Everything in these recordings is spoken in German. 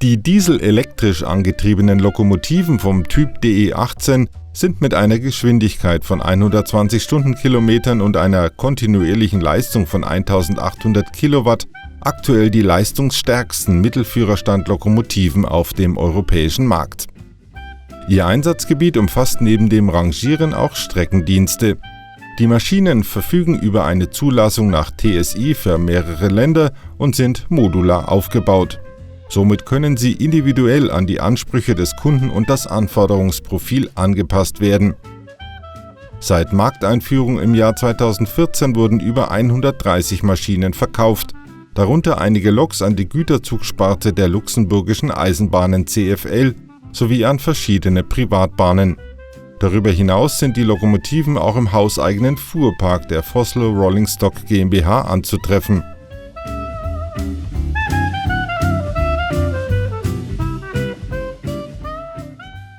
Die dieselelektrisch angetriebenen Lokomotiven vom Typ DE18 sind mit einer Geschwindigkeit von 120 Stundenkilometern und einer kontinuierlichen Leistung von 1800 Kilowatt aktuell die leistungsstärksten Mittelführerstand-Lokomotiven auf dem europäischen Markt. Ihr Einsatzgebiet umfasst neben dem Rangieren auch Streckendienste. Die Maschinen verfügen über eine Zulassung nach TSI für mehrere Länder und sind modular aufgebaut. Somit können sie individuell an die Ansprüche des Kunden und das Anforderungsprofil angepasst werden. Seit Markteinführung im Jahr 2014 wurden über 130 Maschinen verkauft, darunter einige Loks an die Güterzugsparte der luxemburgischen Eisenbahnen CFL sowie an verschiedene Privatbahnen. Darüber hinaus sind die Lokomotiven auch im hauseigenen Fuhrpark der Vossloh Rolling Stock GmbH anzutreffen.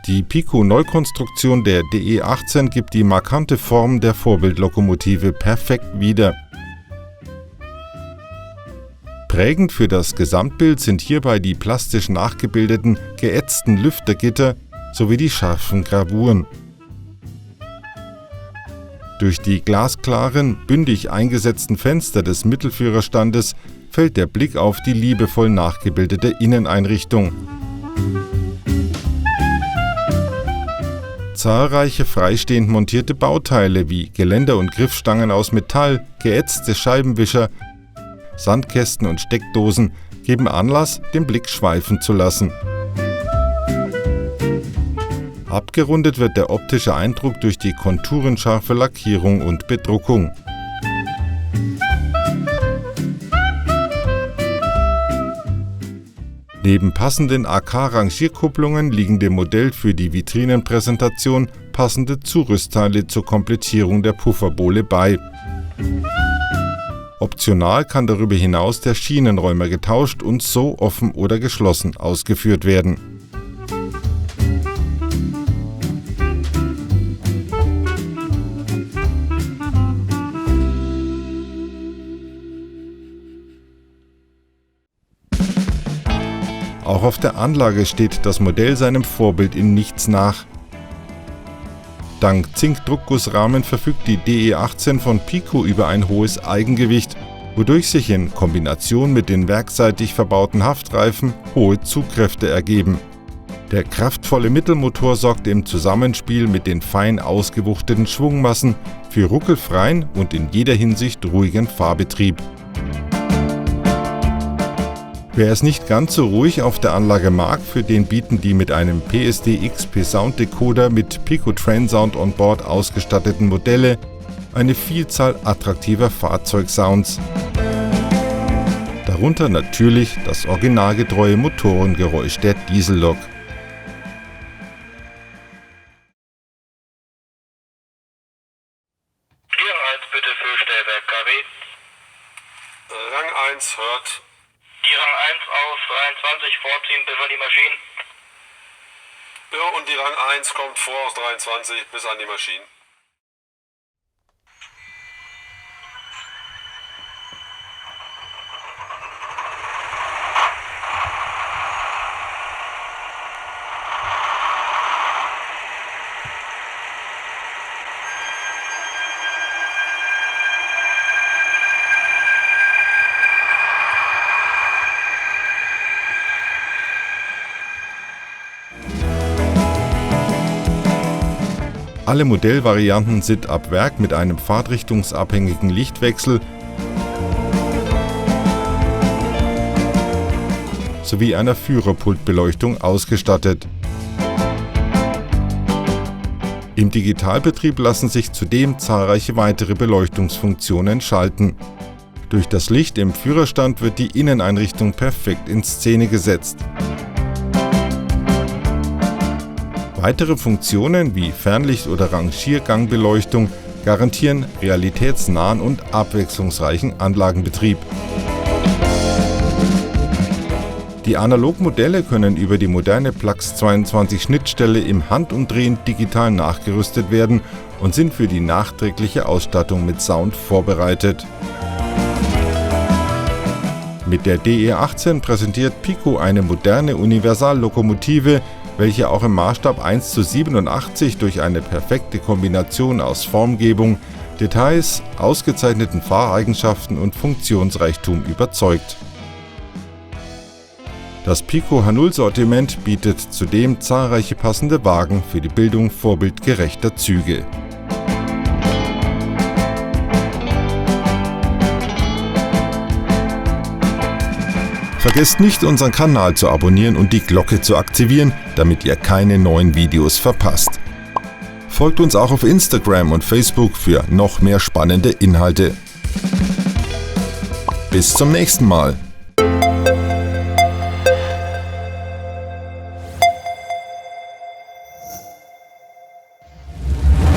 Die Pico-Neukonstruktion der DE18 gibt die markante Form der Vorbildlokomotive perfekt wieder. Prägend für das Gesamtbild sind hierbei die plastisch nachgebildeten, geätzten Lüftergitter sowie die scharfen Gravuren. Durch die glasklaren, bündig eingesetzten Fenster des Mittelführerstandes fällt der Blick auf die liebevoll nachgebildete Inneneinrichtung. Zahlreiche freistehend montierte Bauteile wie Geländer und Griffstangen aus Metall, geätzte Scheibenwischer, Sandkästen und Steckdosen geben Anlass, den Blick schweifen zu lassen. Abgerundet wird der optische Eindruck durch die konturenscharfe Lackierung und Bedruckung. Neben passenden AK-Rangierkupplungen liegen dem Modell für die Vitrinenpräsentation passende Zurüstteile zur Komplettierung der Pufferbohle bei. Optional kann darüber hinaus der Schienenräumer getauscht und so offen oder geschlossen ausgeführt werden. Auch auf der Anlage steht das Modell seinem Vorbild in nichts nach. Dank Zinkdruckgussrahmen verfügt die DE18 von Pico über ein hohes Eigengewicht, wodurch sich in Kombination mit den werkseitig verbauten Haftreifen hohe Zugkräfte ergeben. Der kraftvolle Mittelmotor sorgt im Zusammenspiel mit den fein ausgewuchteten Schwungmassen für ruckelfreien und in jeder Hinsicht ruhigen Fahrbetrieb. Wer es nicht ganz so ruhig auf der Anlage mag, für den bieten die mit einem PSD-XP Sounddecoder mit Pico Train Sound on Board ausgestatteten Modelle eine Vielzahl attraktiver Fahrzeugsounds. Darunter natürlich das originalgetreue Motorengeräusch der Diesellok. Bitte für Stellwerk KW. Rang 1 hört. Die Rang 1 auf 23 vorziehen bis an die Maschinen. Ja, und die Rang 1 kommt vor aus 23 bis an die Maschinen. Alle Modellvarianten sind ab Werk mit einem fahrtrichtungsabhängigen Lichtwechsel sowie einer Führerpultbeleuchtung ausgestattet. Im Digitalbetrieb lassen sich zudem zahlreiche weitere Beleuchtungsfunktionen schalten. Durch das Licht im Führerstand wird die Inneneinrichtung perfekt in Szene gesetzt. Weitere Funktionen wie Fernlicht- oder Rangiergangbeleuchtung garantieren realitätsnahen und abwechslungsreichen Anlagenbetrieb. Die Analogmodelle können über die moderne Plax 22 Schnittstelle im Handumdrehen digital nachgerüstet werden und sind für die nachträgliche Ausstattung mit Sound vorbereitet. Mit der DE18 präsentiert Pico eine moderne Universallokomotive, welche auch im Maßstab 1:87 durch eine perfekte Kombination aus Formgebung, Details, ausgezeichneten Fahreigenschaften und Funktionsreichtum überzeugt. Das Pico H0-Sortiment bietet zudem zahlreiche passende Wagen für die Bildung vorbildgerechter Züge. Vergesst nicht, unseren Kanal zu abonnieren und die Glocke zu aktivieren, damit ihr keine neuen Videos verpasst. Folgt uns auch auf Instagram und Facebook für noch mehr spannende Inhalte. Bis zum nächsten Mal.